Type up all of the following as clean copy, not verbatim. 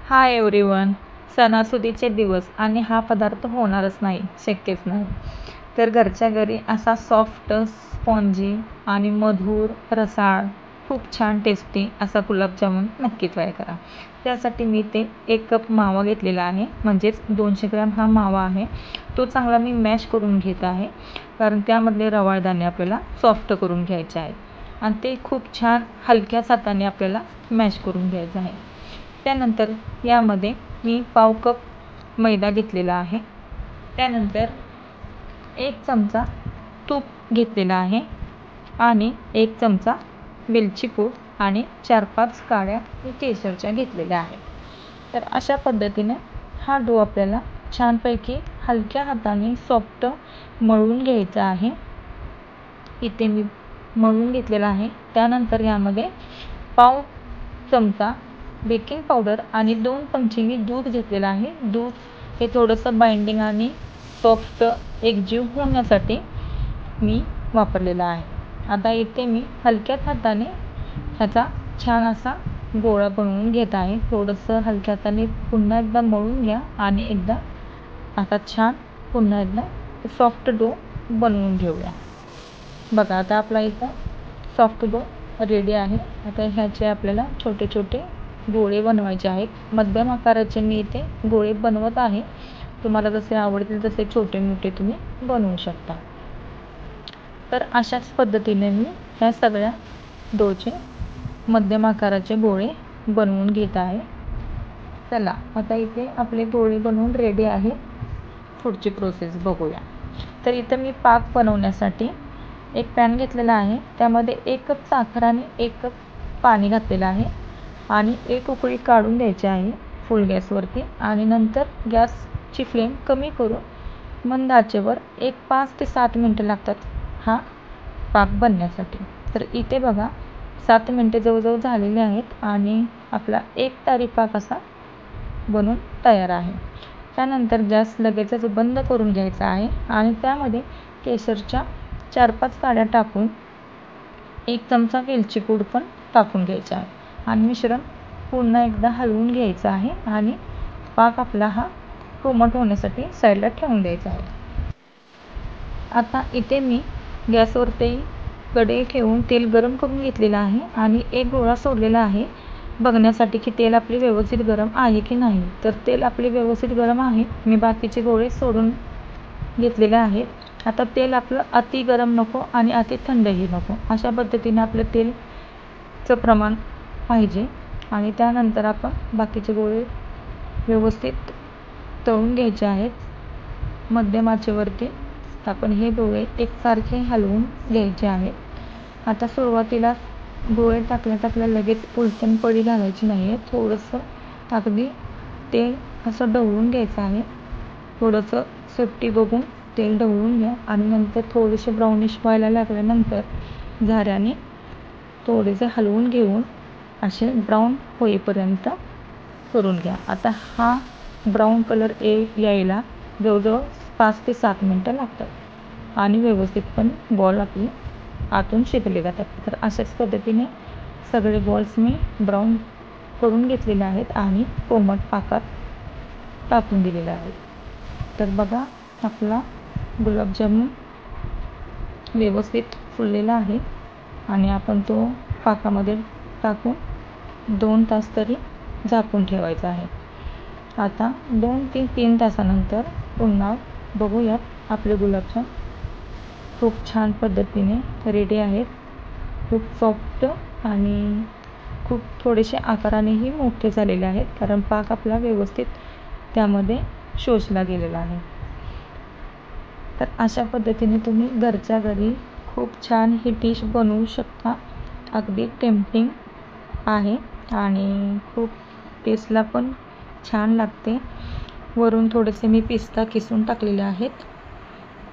Hi everyone. सणासुदीचे दिवस आणि हा पदार्थ होणारच नाही, शक्यच नाही. तर घरच्या घरी असा सॉफ्ट, स्पॉन्जी आणि मधुर, रसाळ, खूप छान टेस्टी असा गुलाबजामुन नक्की ट्राय करा. त्यासाठी मी ते 1 कप मावा घेतलेला आहे, म्हणजेच 200 ग्रॅम हा मावा आहे. तो चांगला मी मॅश करून घेत आहे, कारण त्यामधले रवाळ दाणे आपल्याला सॉफ्ट करून घ्यायचे आहेत आणि ते खूप छान हलक्याच हाताने आपल्याला मॅश करून घ्यायचं आहे. त्यानंतर यामध्ये मी पाव कप मैदा घेतलेला आहे. त्यानंतर 1 चमचा तूप घेतलेला आहे आणि 1 चमचा वेलची पूड आणि 4-5 काड्या केशरच्या घेतलेल्या आहेत. तर अशा पद्धतीने हा डो आपल्याला छानपैकी हलक्या हाताने सॉफ्ट मळून घ्यायचा आहे. इथे मी मळून घेतलेला आहे. त्यानंतर यामध्ये पाव चमचा बेकिंग पावडर आणि 2 चमचे मी दूध घेतलेलं आहे. दूध हे थोडंसं बाइंडिंग आणि सॉफ्ट एकजीव होण्यासाठी मी वापरलेलं आहे. आता इथे मी हलक्याच हाताने ह्याचा छान असा गोळा बनवून घेत आहे. थोडंसं हलक्या हाताने पुन्हा एकदा मळून घ्या आणि एकदा आता छान पुन्हा एकदा सॉफ्ट डो बनवून घेऊया. बघा, आता आपला इथं सॉफ्ट डो रेडी आहे. आता ह्याचे आपल्याला छोटे छोटे गोळे बनवायचे आहेत. मध्यम आकाराचे मी इथे गोळे बनवत आहे. तुम्हाला जसे आवडतील तसे छोटे मोठे तुम्ही बनवू शकता. तर अशाच पद्धतीने मी ह्या सगळ्या डोचे मध्यम आकाराचे गोळे बनवून घेत आहे. चला, आता इथे आपले गोळे बनवून रेडी आहे. पुढची प्रोसेस बघूया. तर इथं मी पाक बनवण्यासाठी एक पॅन घेतलेला आहे. त्यामध्ये 1 कप साखर आणि 1 कप पाणी घातलेलं आहे आणि 1 उकळी काढून द्यायची आहे फुल गॅसवरती आणि नंतर गॅसची फ्लेम कमी करून मंद आचेवर 5 ते 7 मिनटं लागतात हा पाक बनण्यासाठी. तर इथे बघा 7 मिनटे जवळजवळ झालेले आहेत आणि आपला एकतारी पाक असा बनून तयार आहे. त्यानंतर गॅस लगेचच बंद करून घ्यायचा आहे आणि त्यामध्ये केशरच्या 4-5 काड्या टाकून 1 चमचा वेलची पूड पण टाकून घ्यायचा आहे आणि मिश्रण पुन्हा एकदा हलवून घ्यायचं आहे आणि पाक आपला हा कोमट होण्यासाठी साईडला ठेवून द्यायचा आहे. आता इथे मी गॅसवरती कढई ठेवून तेल गरम करून घेतलेलं आहे आणि एक गोळा सोडलेला आहे बघण्यासाठी की तेल आपले व्यवस्थित गरम आहे की नाही. तर तेल आपले व्यवस्थित गरम आहे. मी बाकीचे गोळे सोडून घेतलेले आहेत. आता तेल आपलं अति गरम नको आणि अति थंडही नको, अशा पद्धतीने आपलं तेलचं प्रमाण पाहिजे आणि त्यानंतर आपण बाकीचे गोळे व्यवस्थित तळून घ्यायचे आहेत. मध्यम आचेवरती आपण हे गोळे एकसारखे हलवून घ्यायचे आहेत. आता सुरुवातीला गोळे टाकल्या लगेच उलटून पडी घालायची नाही आहे. थोडंसं अगदी तेल असं ढवळून घ्यायचं आहे. थोडंसं सेफ्टी बघून तेल ढवळून घ्या आणि नंतर थोडेसे ब्राउनिश व्हायला लागल्यानंतर झाऱ्याने थोडेसे हलवून घेऊन असे ब्राऊन होईपर्यंत करून घ्या. आता हा ब्राऊन कलर यायला जवळजवळ 5 ते 7 मिनटं लागतात आणि व्यवस्थितपणे बॉल आपले आतून शिजले जातात. तर अशाच पद्धतीने सगळे बॉल्स मी ब्राऊन करून घेतलेले आहेत आणि कोमट पाकात टाकून दिलेले आहेत. तर बघा, आपला गुलाबजामुन व्यवस्थित फुललेला आहे आणि आपण तो पाकामध्ये टाकून 2 तास तरी झाकून ठेवायचा आहे. आता 2 ते 3 तासानंतर पुन्हा बघूयात आपले गुलाबजाम खूप छान पद्धतीने रेडी आहेत. खूप सॉफ्ट आणि खूप थोडेसे आकारानेही मोठे झालेले आहेत, कारण पाक आपला व्यवस्थित त्यामध्ये शोषला गेलेला आहे. तर अशा पद्धतीने तुम्ही घरच्या घरी खूप छान ही डिश बनवू शकता. अगदी टेम्पटिंग आहे आणि खूप टेस्टला पण छान लागते. वरून थोडेसे मी पिस्ता किसून टाकलेले आहेत.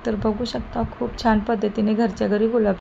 तर बघू शकता खूप छान पद्धतीने घरच्या घरी गुलाब